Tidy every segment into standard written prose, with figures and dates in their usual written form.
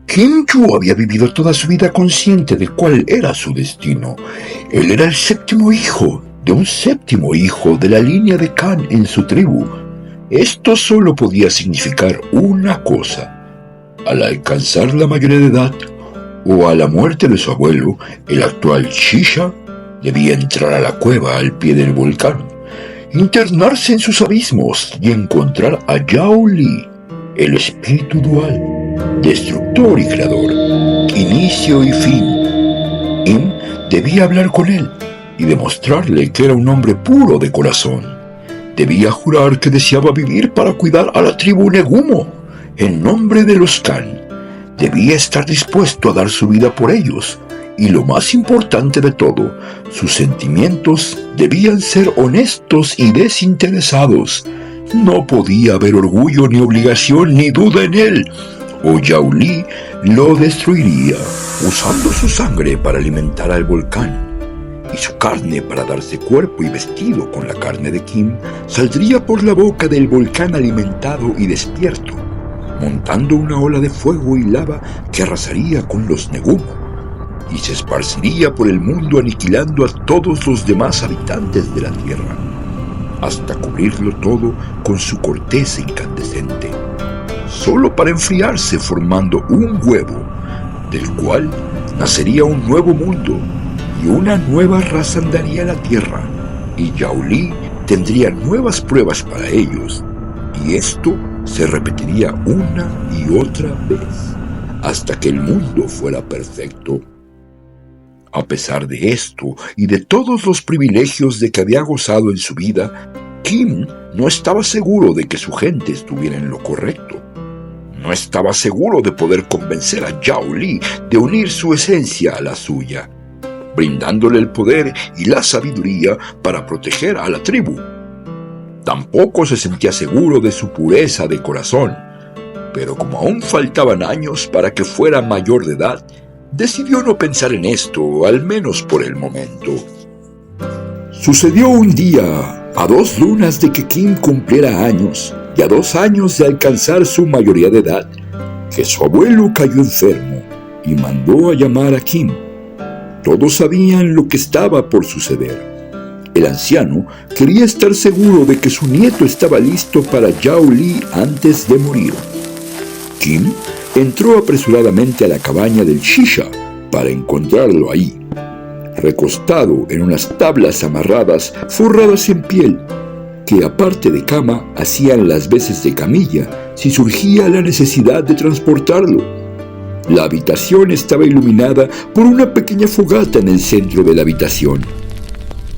Kim Yu había vivido toda su vida consciente de cuál era su destino. Él era el séptimo hijo de un séptimo hijo de la línea de Kan en su tribu. Esto solo podía significar una cosa. Al alcanzar la mayoría de edad, o a la muerte de su abuelo, el actual Shisha debía entrar a la cueva al pie del volcán, internarse en sus abismos y encontrar a Yao Li, el espíritu dual, destructor y creador, inicio y fin. Kim debía hablar con él y demostrarle que era un hombre puro de corazón. Debía jurar que deseaba vivir para cuidar a la tribu Negumo en nombre de los Kan. Debía estar dispuesto a dar su vida por ellos, y lo más importante de todo, sus sentimientos debían ser honestos y desinteresados. No podía haber orgullo, ni obligación, ni duda en él, o Yao Li lo destruiría, usando su sangre para alimentar al volcán, y su carne para darse cuerpo y vestido con la carne de Kim saldría por la boca del volcán alimentado y despierto, montando una ola de fuego y lava que arrasaría con los Negumo y se esparciría por el mundo aniquilando a todos los demás habitantes de la tierra, hasta cubrirlo todo con su corteza incandescente, solo para enfriarse formando un huevo, del cual nacería un nuevo mundo y una nueva raza andaría la tierra, y Yao Li tendría nuevas pruebas para ellos, y esto se repetiría una y otra vez, hasta que el mundo fuera perfecto. A pesar de esto y de todos los privilegios de que había gozado en su vida, Kim no estaba seguro de que su gente estuviera en lo correcto. No estaba seguro de poder convencer a Yao Li de unir su esencia a la suya, brindándole el poder y la sabiduría para proteger a la tribu. Tampoco se sentía seguro de su pureza de corazón, pero como aún faltaban años para que fuera mayor de edad, decidió no pensar en esto, al menos por el momento. Sucedió un día, a 2 lunas de que Kim cumpliera años, y a 2 años de alcanzar su mayoría de edad, que su abuelo cayó enfermo y mandó a llamar a Kim. Todos sabían lo que estaba por suceder. El anciano quería estar seguro de que su nieto estaba listo para Yao Li antes de morir. Kim entró apresuradamente a la cabaña del Shisha para encontrarlo ahí, recostado en unas tablas amarradas forradas en piel, que aparte de cama hacían las veces de camilla si surgía la necesidad de transportarlo. La habitación estaba iluminada por una pequeña fogata en el centro de la habitación,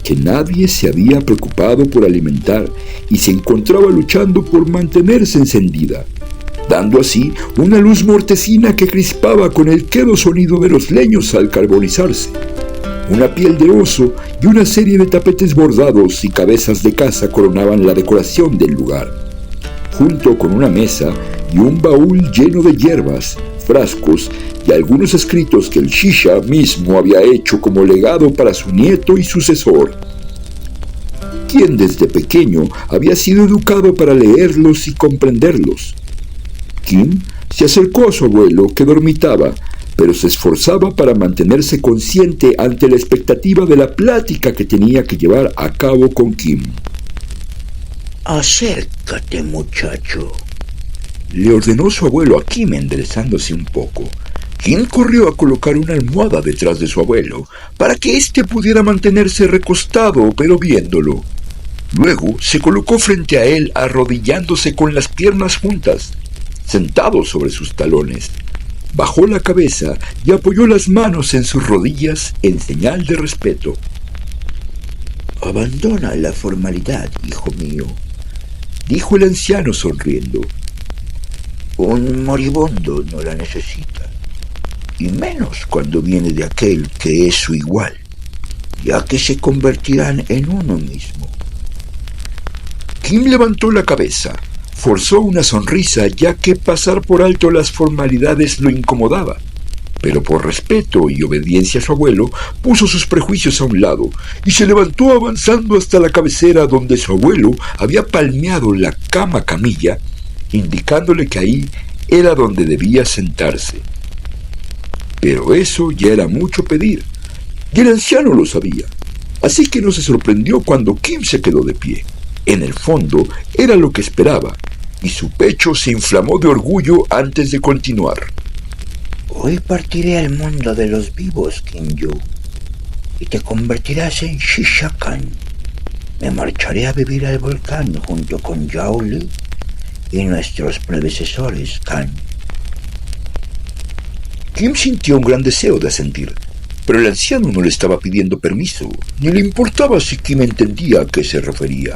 que nadie se había preocupado por alimentar y se encontraba luchando por mantenerse encendida, dando así una luz mortecina que crispaba con el quedo sonido de los leños al carbonizarse. Una piel de oso y una serie de tapetes bordados y cabezas de caza coronaban la decoración del lugar, junto con una mesa y un baúl lleno de hierbas, frascos y algunos escritos que el Shisha mismo había hecho como legado para su nieto y sucesor, quien desde pequeño había sido educado para leerlos y comprenderlos. Kim se acercó a su abuelo, que dormitaba, pero se esforzaba para mantenerse consciente ante la expectativa de la plática que tenía que llevar a cabo con Kim. «Acércate, muchacho», le ordenó su abuelo a Kim, enderezándose un poco. Kim corrió a colocar una almohada detrás de su abuelo para que éste pudiera mantenerse recostado, pero viéndolo. Luego se colocó frente a él, arrodillándose con las piernas juntas, sentado sobre sus talones. Bajó la cabeza y apoyó las manos en sus rodillas en señal de respeto. «Abandona la formalidad, hijo mío», dijo el anciano sonriendo. «Un moribundo no la necesita, y menos cuando viene de aquel que es su igual, ya que se convertirán en uno mismo». Kim levantó la cabeza, forzó una sonrisa, ya que pasar por alto las formalidades lo incomodaba, pero por respeto y obediencia a su abuelo, puso sus prejuicios a un lado y se levantó avanzando hasta la cabecera donde su abuelo había palmeado la cama camilla, indicándole que ahí era donde debía sentarse. Pero eso ya era mucho pedir, y el anciano lo sabía, así que no se sorprendió cuando Kim se quedó de pie. En el fondo era lo que esperaba, y su pecho se inflamó de orgullo antes de continuar. Hoy partiré al mundo de los vivos, Kim Yu, y te convertirás en Shisha Khan. Me marcharé a vivir al volcán junto con Yao Li y nuestros predecesores, Khan. Kim sintió un gran deseo de asentir, pero el anciano no le estaba pidiendo permiso, ni le importaba si Kim entendía a qué se refería.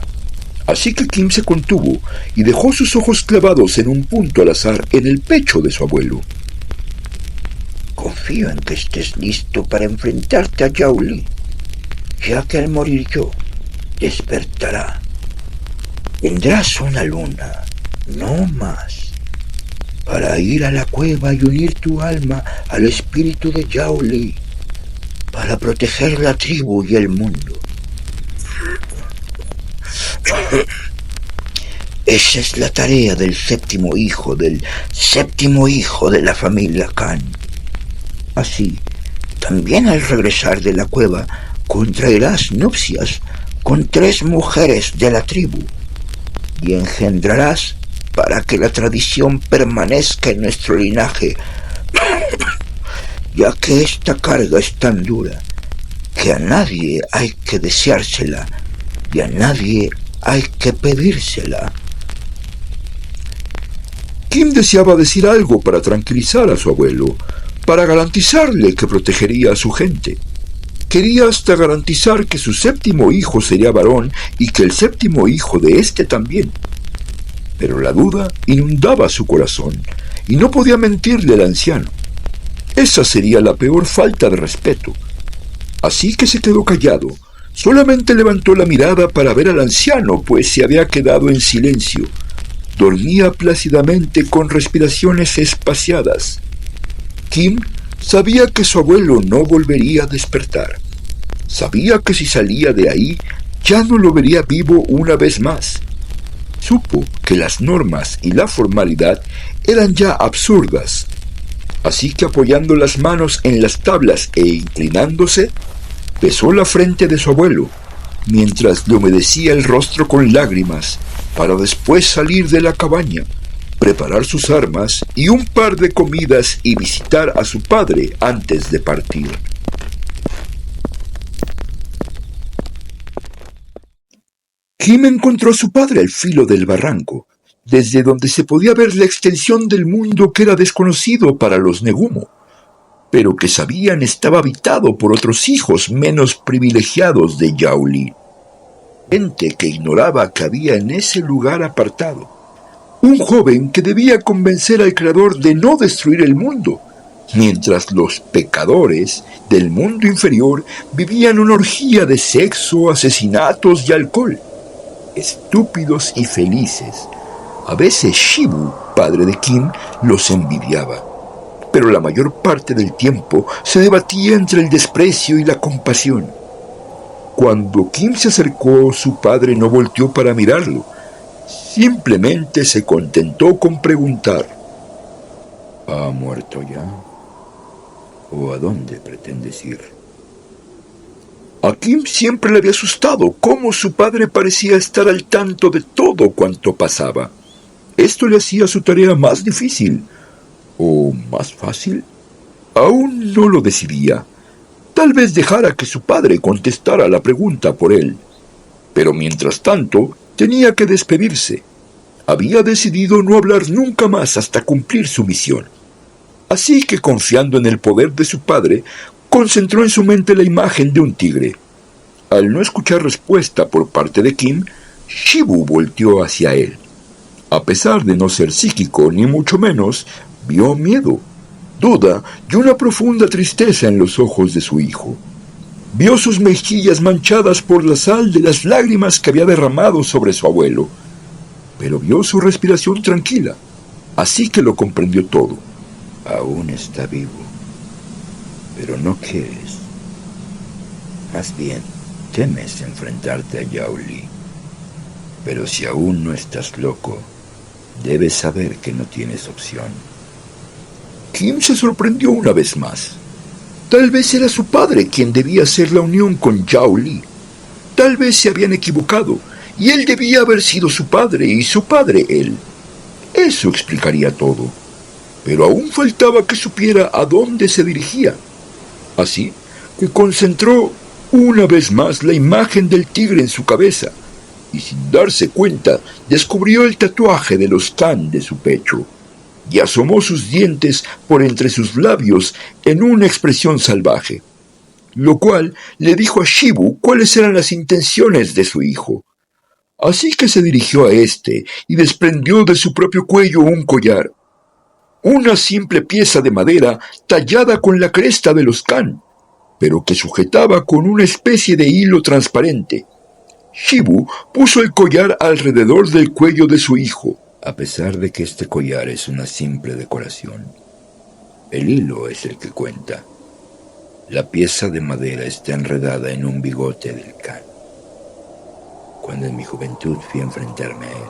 Así que Kim se contuvo y dejó sus ojos clavados en un punto al azar en el pecho de su abuelo. Confío en que estés listo para enfrentarte a Yao Li, ya que al morir yo, despertará. Tendrás una luna, no más, para ir a la cueva y unir tu alma al espíritu de Yao Li, para proteger la tribu y el mundo. Esa es la tarea del séptimo hijo de la familia Khan. Así, también al regresar de la cueva, contraerás nupcias con 3 mujeres de la tribu y engendrarás para que la tradición permanezca en nuestro linaje, ya que esta carga es tan dura que a nadie hay que deseársela y a nadie hay que pedírsela. Kim deseaba decir algo para tranquilizar a su abuelo, para garantizarle que protegería a su gente. Quería hasta garantizar que su séptimo hijo sería varón y que el séptimo hijo de éste también. Pero la duda inundaba su corazón y no podía mentirle al anciano. Esa sería la peor falta de respeto. Así que se quedó callado. Solamente levantó la mirada para ver al anciano, pues se había quedado en silencio. Dormía plácidamente con respiraciones espaciadas. Kim sabía que su abuelo no volvería a despertar. Sabía que si salía de ahí, ya no lo vería vivo una vez más. Supo que las normas y la formalidad eran ya absurdas. Así que apoyando las manos en las tablas e inclinándose, besó la frente de su abuelo, mientras le humedecía el rostro con lágrimas, para después salir de la cabaña, preparar sus armas y un par de comidas y visitar a su padre antes de partir. Kim encontró a su padre al filo del barranco, desde donde se podía ver la extensión del mundo que era desconocido para los Negumo, pero que sabían estaba habitado por otros hijos menos privilegiados de Yao Li. Gente que ignoraba que había en ese lugar apartado un joven que debía convencer al Creador de no destruir el mundo, mientras los pecadores del mundo inferior vivían una orgía de sexo, asesinatos y alcohol. Estúpidos y felices. A veces Shibu, padre de Kim, los envidiaba, pero la mayor parte del tiempo se debatía entre el desprecio y la compasión. Cuando Kim se acercó, su padre no volteó para mirarlo. Simplemente se contentó con preguntar: ¿ha muerto ya? ¿O a dónde pretendes ir? A Kim siempre le había asustado cómo su padre parecía estar al tanto de todo cuanto pasaba. Esto le hacía su tarea más difícil, o más fácil. Aún no lo decidía. Tal vez dejara que su padre contestara la pregunta por él. Pero mientras tanto, tenía que despedirse. Había decidido no hablar nunca más hasta cumplir su misión. Así que, confiando en el poder de su padre, concentró en su mente la imagen de un tigre. Al no escuchar respuesta por parte de Kim, Shibu volteó hacia él. A pesar de no ser psíquico, ni mucho menos, vio miedo, duda y una profunda tristeza en los ojos de su hijo. Vio sus mejillas manchadas por la sal de las lágrimas que había derramado sobre su abuelo, pero vio su respiración tranquila, así que lo comprendió todo. Aún está vivo, pero no quieres. Más bien, temes enfrentarte a Yao Li. Pero si aún no estás loco, Debes saber que no tienes opción. Kim se sorprendió una vez más. Tal vez era su padre quien debía hacer la unión con Yao Li. Tal vez se habían equivocado, y él debía haber sido su padre y su padre él. Eso explicaría todo. Pero aún faltaba que supiera a dónde se dirigía. Así que concentró una vez más la imagen del tigre en su cabeza, y sin darse cuenta descubrió el tatuaje de los Kan de su pecho, y asomó sus dientes por entre sus labios en una expresión salvaje, lo cual le dijo a Shibu cuáles eran las intenciones de su hijo. Así que se dirigió a éste y desprendió de su propio cuello un collar, una simple pieza de madera tallada con la cresta de los Kan, pero que sujetaba con una especie de hilo transparente. Shibu puso el collar alrededor del cuello de su hijo, a pesar de que este collar es una simple decoración. El hilo es el que cuenta. La pieza de madera está enredada en un bigote del Kan. Cuando en mi juventud fui a enfrentarme a él,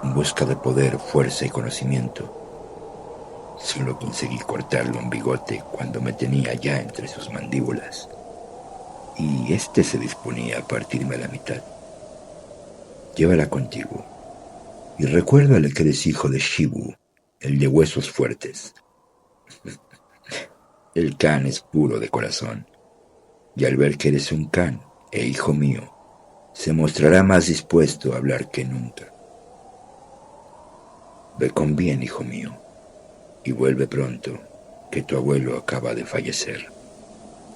en busca de poder, fuerza y conocimiento, solo conseguí cortarle un bigote cuando me tenía ya entre sus mandíbulas, y éste se disponía a partirme a la mitad. Llévala contigo, y recuérdale que eres hijo de Shibu, el de huesos fuertes. El Kan es puro de corazón, y al ver que eres un Kan e hijo mío, se mostrará más dispuesto a hablar que nunca. Ve con bien, hijo mío, y vuelve pronto, que tu abuelo acaba de fallecer.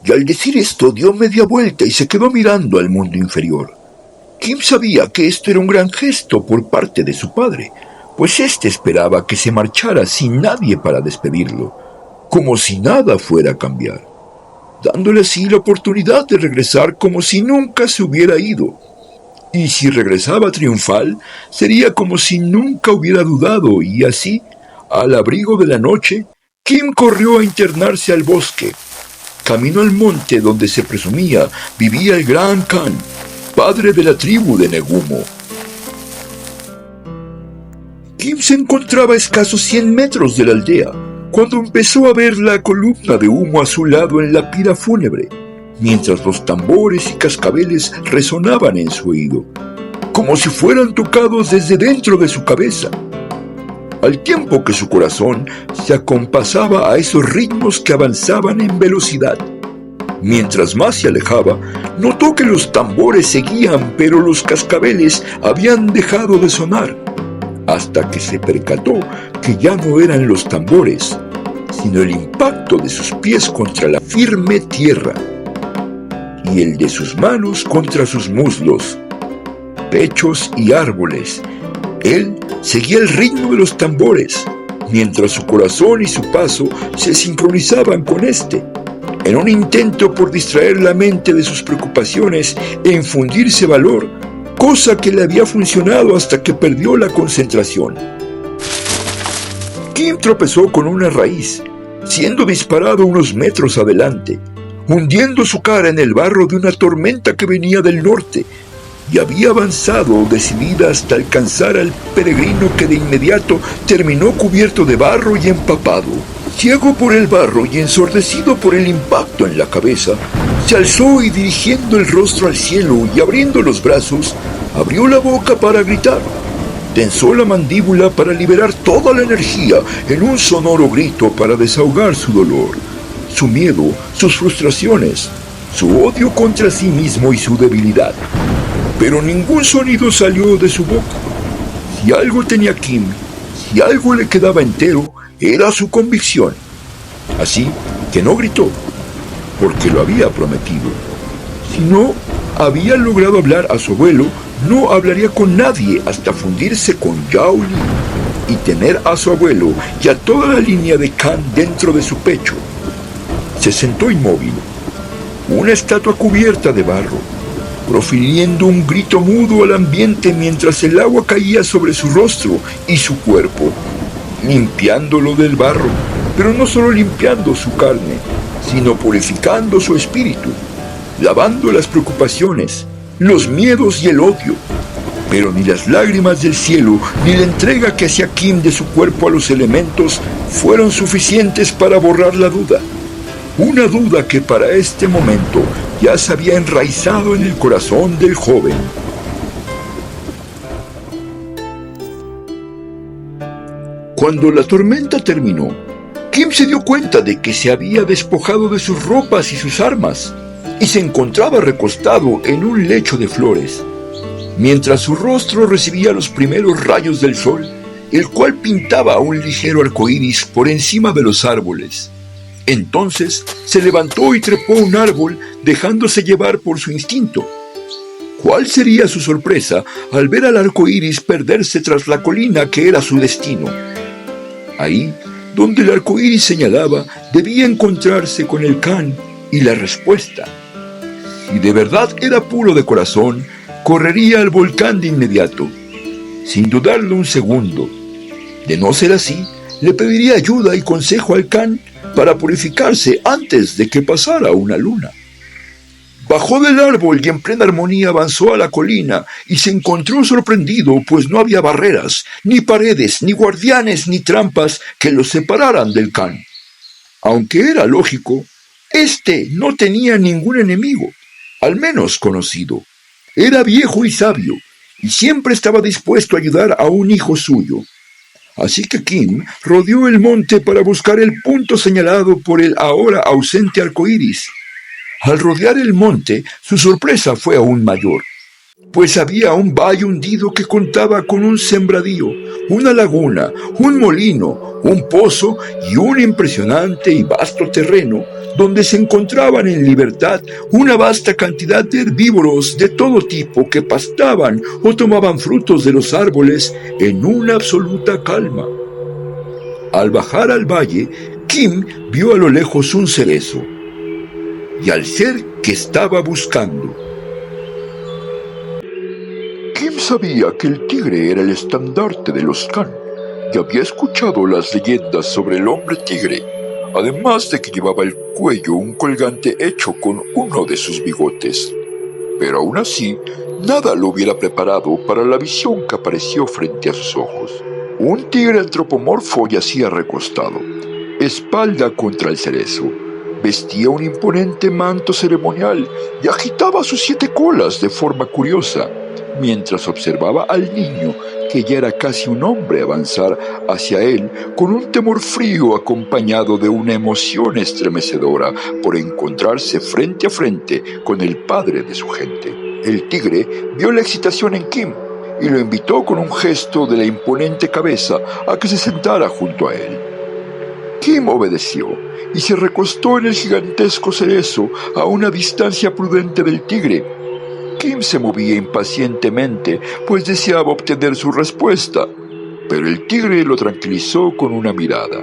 Y al decir esto dio media vuelta y se quedó mirando al mundo inferior. Kim sabía que esto era un gran gesto por parte de su padre, pues éste esperaba que se marchara sin nadie para despedirlo, como si nada fuera a cambiar, dándole así la oportunidad de regresar como si nunca se hubiera ido. Y si regresaba triunfal, sería como si nunca hubiera dudado, y así, al abrigo de la noche, Kim corrió a internarse al bosque. Caminó al monte donde se presumía vivía el Gran Kan, padre de la tribu de Negumo. Kim se encontraba a escasos 100 metros de la aldea, cuando empezó a ver la columna de humo a su lado en la pira fúnebre, mientras los tambores y cascabeles resonaban en su oído, como si fueran tocados desde dentro de su cabeza, al tiempo que su corazón se acompasaba a esos ritmos que avanzaban en velocidad. Mientras más se alejaba, notó que los tambores seguían, pero los cascabeles habían dejado de sonar, hasta que se percató que ya no eran los tambores, sino el impacto de sus pies contra la firme tierra, y el de sus manos contra sus muslos, pechos y árboles. Él seguía el ritmo de los tambores, mientras su corazón y su paso se sincronizaban con este, en un intento por distraer la mente de sus preocupaciones e infundirse valor, cosa que le había funcionado hasta que perdió la concentración. Kim tropezó con una raíz, siendo disparado unos metros adelante, hundiendo su cara en el barro de una tormenta que venía del norte, y había avanzado decidida hasta alcanzar al peregrino, que de inmediato terminó cubierto de barro y empapado. Ciego por el barro y ensordecido por el impacto en la cabeza, se alzó y, dirigiendo el rostro al cielo y abriendo los brazos, abrió la boca para gritar. Tensó la mandíbula para liberar toda la energía en un sonoro grito para desahogar su dolor, su miedo, sus frustraciones, su odio contra sí mismo y su debilidad. Pero ningún sonido salió de su boca. Si algo tenía Kim, si algo le quedaba entero, era su convicción. Así que no gritó, porque lo había prometido. Si no había logrado hablar a su abuelo, no hablaría con nadie hasta fundirse con Yao Li y tener a su abuelo y a toda la línea de Kan dentro de su pecho. Se sentó inmóvil, una estatua cubierta de barro, profiriendo un grito mudo al ambiente mientras el agua caía sobre su rostro y su cuerpo, limpiándolo del barro, pero no solo limpiando su carne, sino purificando su espíritu, lavando las preocupaciones, los miedos y el odio. Pero ni las lágrimas del cielo, ni la entrega que hacía Kim de su cuerpo a los elementos fueron suficientes para borrar la duda. Una duda que para este momento ya se había enraizado en el corazón del joven. Cuando la tormenta terminó, Kim se dio cuenta de que se había despojado de sus ropas y sus armas, y se encontraba recostado en un lecho de flores, mientras su rostro recibía los primeros rayos del sol, el cual pintaba un ligero arcoíris por encima de los árboles. Entonces se levantó y trepó a un árbol, dejándose llevar por su instinto. ¿Cuál sería su sorpresa al ver al arcoíris perderse tras la colina que era su destino? Ahí, donde el arcoíris señalaba, debía encontrarse con el can y la respuesta. Si de verdad era puro de corazón, correría al volcán de inmediato, sin dudarlo un segundo. De no ser así, le pediría ayuda y consejo al can para purificarse antes de que pasara una luna. Bajó del árbol y en plena armonía avanzó a la colina y se encontró sorprendido, pues no había barreras, ni paredes, ni guardianes, ni trampas que los separaran del can. Aunque era lógico, éste no tenía ningún enemigo, al menos conocido. Era viejo y sabio, y siempre estaba dispuesto a ayudar a un hijo suyo. Así que Kim rodeó el monte para buscar el punto señalado por el ahora ausente arcoíris. Al rodear el monte, su sorpresa fue aún mayor, pues había un valle hundido que contaba con un sembradío, una laguna, un molino, un pozo y un impresionante y vasto terreno donde se encontraban en libertad una vasta cantidad de herbívoros de todo tipo que pastaban o tomaban frutos de los árboles en una absoluta calma. Al bajar al valle, Kim vio a lo lejos un cerezo y al ser que estaba buscando. Kim sabía que el tigre era el estandarte de los Kan y había escuchado las leyendas sobre el hombre tigre, además de que llevaba el cuello un colgante hecho con uno de sus bigotes. Pero aún así, nada lo hubiera preparado para la visión que apareció frente a sus ojos. Un tigre antropomorfo yacía recostado, espalda contra el cerezo. Vestía un imponente manto ceremonial y agitaba sus 7 colas de forma curiosa, mientras observaba al niño, que ya era casi un hombre, avanzar hacia él con un temor frío acompañado de una emoción estremecedora por encontrarse frente a frente con el padre de su gente. El tigre vio la excitación en Kim y lo invitó con un gesto de la imponente cabeza a que se sentara junto a él. Kim obedeció y se recostó en el gigantesco cerezo a una distancia prudente del tigre. Kim se movía impacientemente, pues deseaba obtener su respuesta, pero el tigre lo tranquilizó con una mirada.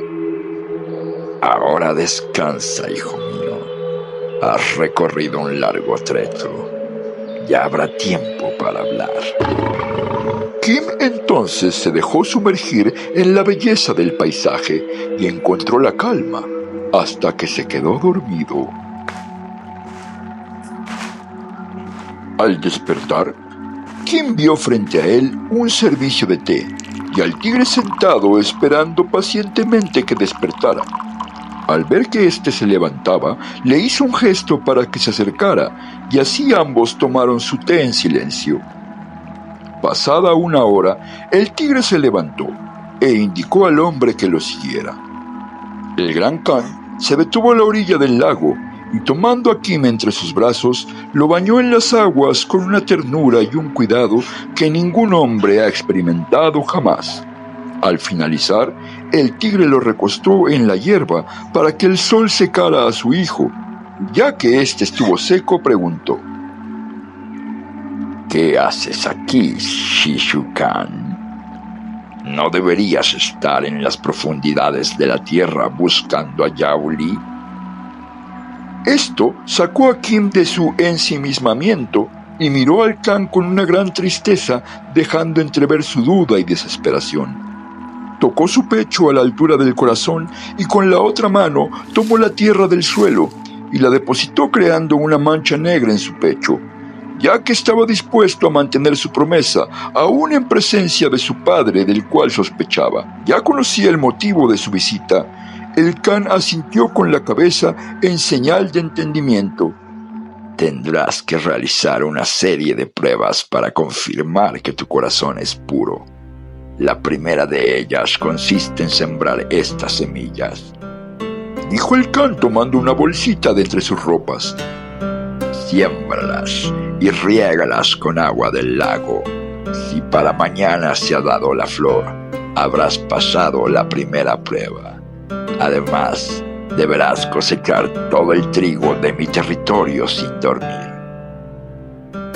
Ahora descansa, hijo mío. Has recorrido un largo trecho. Ya habrá tiempo para hablar. Kim entonces se dejó sumergir en la belleza del paisaje y encontró la calma hasta que se quedó dormido. Al despertar, Kim vio frente a él un servicio de té y al tigre sentado esperando pacientemente que despertara. Al ver que éste se levantaba, le hizo un gesto para que se acercara y así ambos tomaron su té en silencio. Pasada una hora, el tigre se levantó e indicó al hombre que lo siguiera. El gran Kan se detuvo a la orilla del lago y tomando a Kim entre sus brazos, lo bañó en las aguas con una ternura y un cuidado que ningún hombre ha experimentado jamás. Al finalizar, el tigre lo recostó en la hierba para que el sol secara a su hijo. Ya que éste estuvo seco, preguntó: ¿Qué haces aquí, Shishukan? ¿No deberías estar en las profundidades de la tierra buscando a Yao Li? Esto sacó a Kim de su ensimismamiento y miró al Kan con una gran tristeza, dejando entrever su duda y desesperación. Tocó su pecho a la altura del corazón y con la otra mano tomó la tierra del suelo y la depositó creando una mancha negra en su pecho. ya que estaba dispuesto a mantener su promesa, aún en presencia de su padre, del cual sospechaba. Ya conocía el motivo de su visita. El can asintió con la cabeza en señal de entendimiento. Tendrás que realizar una serie de pruebas para confirmar que tu corazón es puro. La primera de ellas consiste en sembrar estas semillas, dijo el can tomando una bolsita de entre sus ropas. Siémbralas y riégalas con agua del lago. Si para mañana se ha dado la flor, habrás pasado la primera prueba. Además, deberás cosechar todo el trigo de mi territorio sin dormir.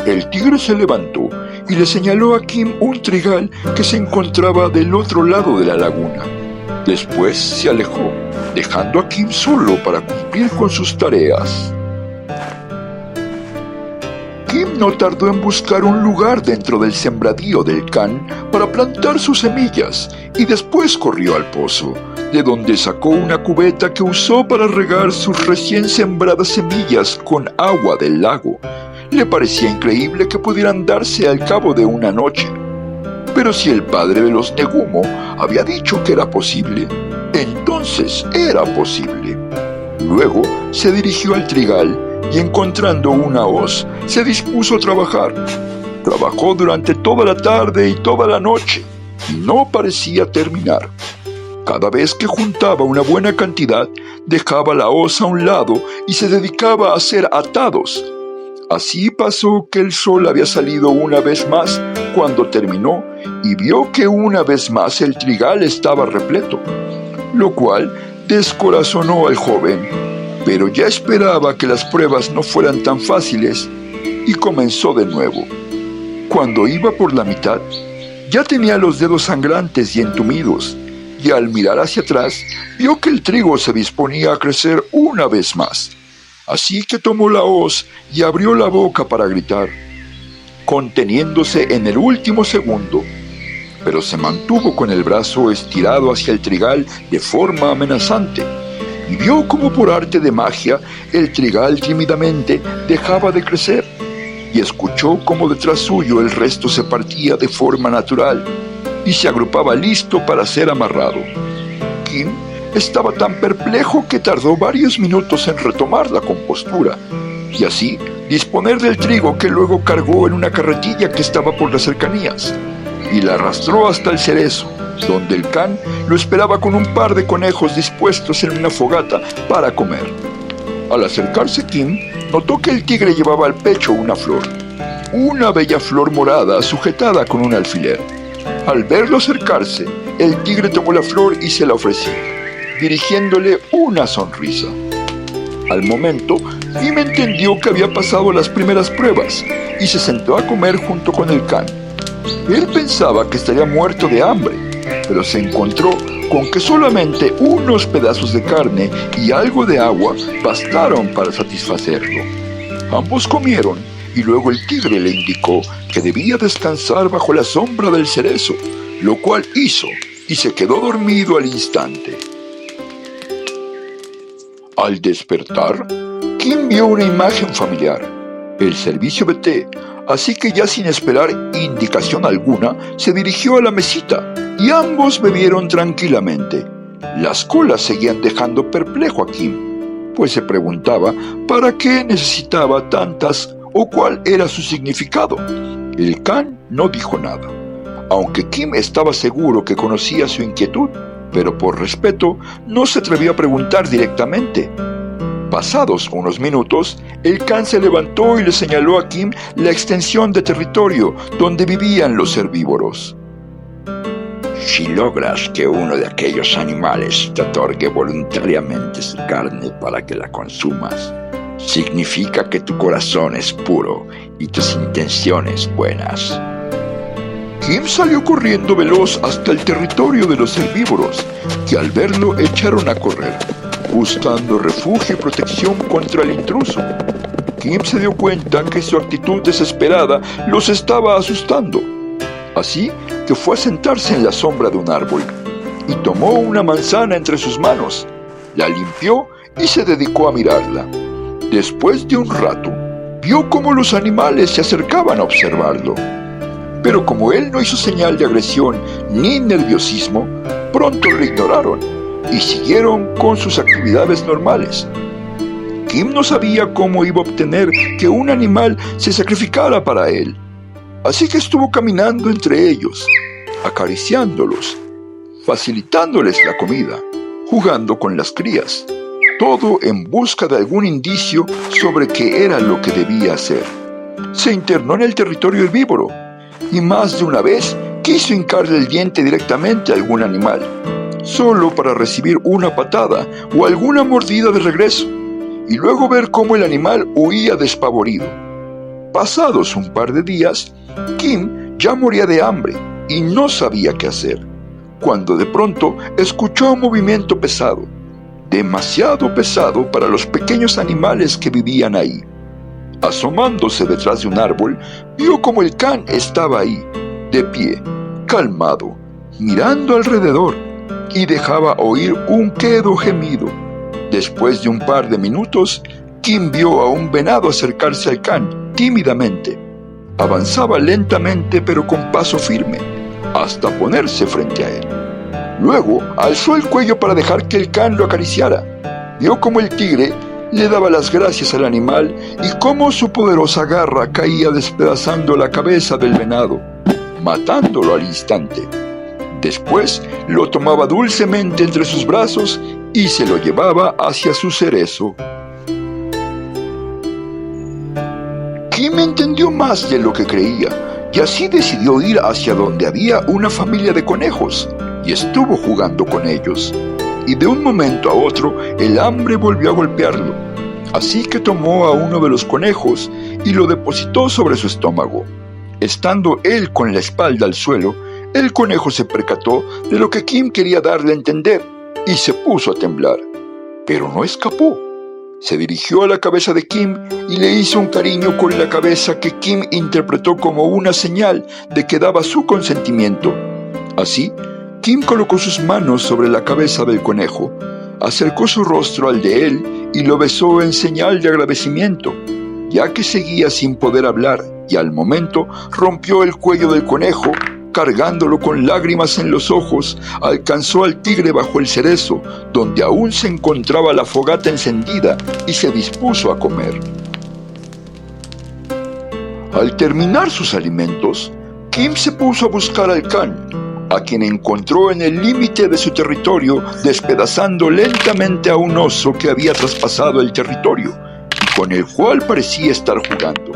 El tigre se levantó y le señaló a Kim un trigal que se encontraba del otro lado de la laguna. Después se alejó, dejando a Kim solo para cumplir con sus tareas. Kim no tardó en buscar un lugar dentro del sembradío del can para plantar sus semillas y después corrió al pozo, de donde sacó una cubeta que usó para regar sus recién sembradas semillas con agua del lago. Le parecía increíble que pudieran darse al cabo de una noche. Pero si el padre de los Negumo había dicho que era posible, entonces era posible. Luego se dirigió al trigal y encontrando una hoz, se dispuso a trabajar. Trabajó durante toda la tarde y toda la noche, y no parecía terminar. Cada vez que juntaba una buena cantidad, dejaba la hoz a un lado y se dedicaba a hacer atados. Así pasó que el sol había salido una vez más cuando terminó y vio que una vez más el trigal estaba repleto, lo cual descorazonó al joven, pero ya esperaba que las pruebas no fueran tan fáciles y comenzó de nuevo. Cuando iba por la mitad, ya tenía los dedos sangrantes y entumidos, y al mirar hacia atrás, vio que el trigo se disponía a crecer una vez más. Así que tomó la hoz y abrió la boca para gritar, conteniéndose en el último segundo, pero se mantuvo con el brazo estirado hacia el trigal de forma amenazante, y vio como por arte de magia el trigal tímidamente dejaba de crecer, y escuchó como detrás suyo el resto se partía de forma natural, y se agrupaba listo para ser amarrado. Kim estaba tan perplejo que tardó varios minutos en retomar la compostura, y así disponer del trigo que luego cargó en una carretilla que estaba por las cercanías, y la arrastró hasta el cerezo, donde el can lo esperaba con un par de conejos dispuestos en una fogata para comer. Al acercarse Kim, notó que el tigre llevaba al pecho una bella flor morada sujetada con un alfiler. Al verlo acercarse, el tigre tomó la flor y se la ofreció, dirigiéndole una sonrisa. Al momento, Kim entendió que había pasado las primeras pruebas y se sentó a comer junto con el can. Él pensaba que estaría muerto de hambre, pero se encontró con que solamente unos pedazos de carne y algo de agua bastaron para satisfacerlo. Ambos comieron y luego el tigre le indicó que debía descansar bajo la sombra del cerezo, lo cual hizo y se quedó dormido al instante. Al despertar, Kim vio una imagen familiar, el servicio de té, así que ya sin esperar indicación alguna, se dirigió a la mesita y ambos bebieron tranquilamente. Las colas seguían dejando perplejo a Kim, pues se preguntaba para qué necesitaba tantas o cuál era su significado. El can no dijo nada, aunque Kim estaba seguro que conocía su inquietud, pero por respeto no se atrevió a preguntar directamente. Pasados unos minutos, el can se levantó y le señaló a Kim la extensión de territorio donde vivían los herbívoros. Si logras que uno de aquellos animales te otorgue voluntariamente su carne para que la consumas, significa que tu corazón es puro y tus intenciones buenas. Kim salió corriendo veloz hasta el territorio de los herbívoros, que al verlo echaron a correr, buscando refugio y protección contra el intruso. Kim se dio cuenta que su actitud desesperada los estaba asustando, así que fue a sentarse en la sombra de un árbol y tomó una manzana entre sus manos, la limpió y se dedicó a mirarla. Después de un rato, vio cómo los animales se acercaban a observarlo. Pero como él no hizo señal de agresión ni nerviosismo, pronto lo ignoraron y siguieron con sus actividades normales. Kim no sabía cómo iba a obtener que un animal se sacrificara para él, así que estuvo caminando entre ellos, acariciándolos, facilitándoles la comida, jugando con las crías, todo en busca de algún indicio sobre qué era lo que debía hacer. Se internó en el territorio herbívoro y más de una vez quiso hincarle el diente directamente a algún animal, solo para recibir una patada o alguna mordida de regreso, y luego ver cómo el animal huía despavorido. Pasados un par de días, Kim ya moría de hambre y no sabía qué hacer, cuando de pronto escuchó un movimiento pesado, demasiado pesado para los pequeños animales que vivían ahí. Asomándose detrás de un árbol, vio como el can estaba ahí, de pie, calmado, mirando alrededor, y dejaba oír un quedo gemido. Después de un par de minutos, Kim vio a un venado acercarse al can tímidamente. Avanzaba lentamente pero con paso firme, hasta ponerse frente a él. Luego alzó el cuello para dejar que el can lo acariciara. Vio cómo el tigre le daba las gracias al animal y cómo su poderosa garra caía despedazando la cabeza del venado, matándolo al instante. Después lo tomaba dulcemente entre sus brazos y se lo llevaba hacia su cerezo. Kim entendió más de lo que creía y así decidió ir hacia donde había una familia de conejos y estuvo jugando con ellos. Y de un momento a otro el hambre volvió a golpearlo, así que tomó a uno de los conejos y lo depositó sobre su estómago. Estando él con la espalda al suelo, el conejo se percató de lo que Kim quería darle a entender y se puso a temblar, pero no escapó. Se dirigió a la cabeza de Kim y le hizo un cariño con la cabeza que Kim interpretó como una señal de que daba su consentimiento. Así, Kim colocó sus manos sobre la cabeza del conejo, acercó su rostro al de él y lo besó en señal de agradecimiento, ya que seguía sin poder hablar, y al momento rompió el cuello del conejo. Cargándolo con lágrimas en los ojos, alcanzó al tigre bajo el cerezo, donde aún se encontraba la fogata encendida, y se dispuso a comer. Al terminar sus alimentos, Kim se puso a buscar al can, a quien encontró en el límite de su territorio, despedazando lentamente a un oso que había traspasado el territorio, y con el cual parecía estar jugando.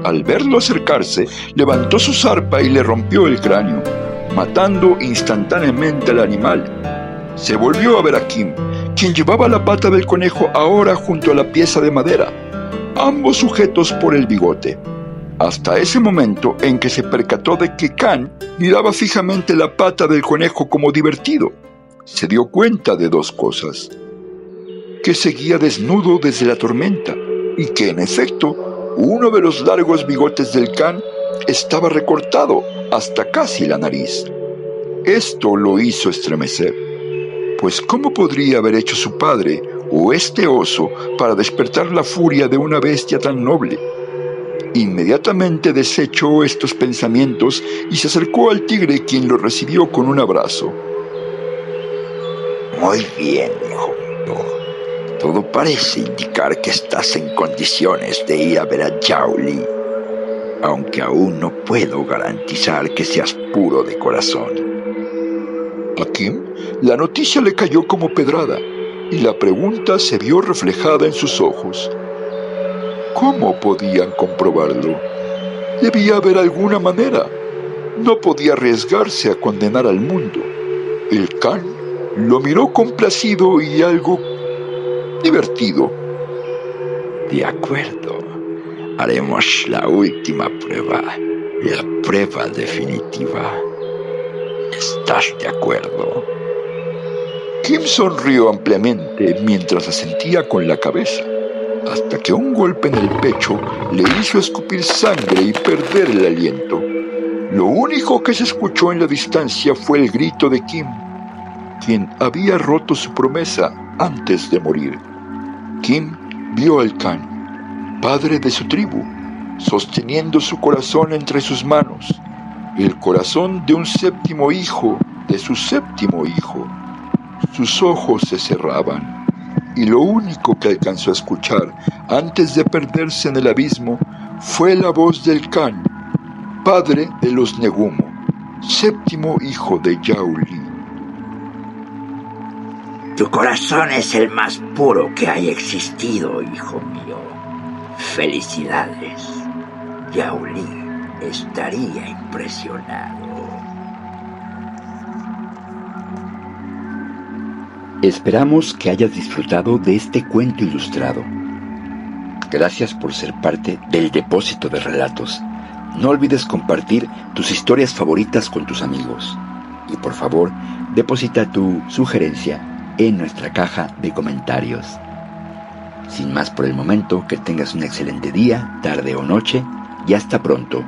Al verlo acercarse, levantó su zarpa y le rompió el cráneo, matando instantáneamente al animal. Se volvió a ver a Kim, quien llevaba la pata del conejo ahora junto a la pieza de madera, ambos sujetos por el bigote, hasta ese momento en que se percató de que Kan miraba fijamente la pata del conejo como divertido. Se dio cuenta de dos cosas: que seguía desnudo desde la tormenta y que, en efecto, uno de los largos bigotes del can estaba recortado hasta casi la nariz. Esto lo hizo estremecer, pues ¿cómo podría haber hecho su padre o este oso para despertar la furia de una bestia tan noble? Inmediatamente desechó estos pensamientos y se acercó al tigre, quien lo recibió con un abrazo. Muy bien, hijo mío. Todo parece indicar que estás en condiciones de ir a ver a Yao Li, aunque aún no puedo garantizar que seas puro de corazón. A Kim la noticia le cayó como pedrada y la pregunta se vio reflejada en sus ojos. ¿Cómo podían comprobarlo? Debía haber alguna manera. No podía arriesgarse a condenar al mundo. El can lo miró complacido y algo divertido. De acuerdo. Haremos la última prueba, la prueba definitiva. ¿Estás de acuerdo? Kim sonrió ampliamente mientras asentía con la cabeza, hasta que un golpe en el pecho le hizo escupir sangre y perder el aliento. Lo único que se escuchó en la distancia fue el grito de Kim, quien había roto su promesa antes de morir. Kim vio al can. padre de su tribu, sosteniendo su corazón entre sus manos, el corazón de un séptimo hijo de su séptimo hijo. Sus ojos se cerraban, y lo único que alcanzó a escuchar antes de perderse en el abismo fue la voz del Kan, padre de los Negumo, séptimo hijo de Yao Li. Tu corazón es el más puro que haya existido, hijo mío. Felicidades. Yao Li estaría impresionado. Esperamos que hayas disfrutado de este cuento ilustrado. Gracias por ser parte del Depósito de Relatos. No olvides compartir tus historias favoritas con tus amigos. Y por favor, deposita tu sugerencia en nuestra caja de comentarios. Sin más por el momento, que tengas un excelente día, tarde o noche, y hasta pronto.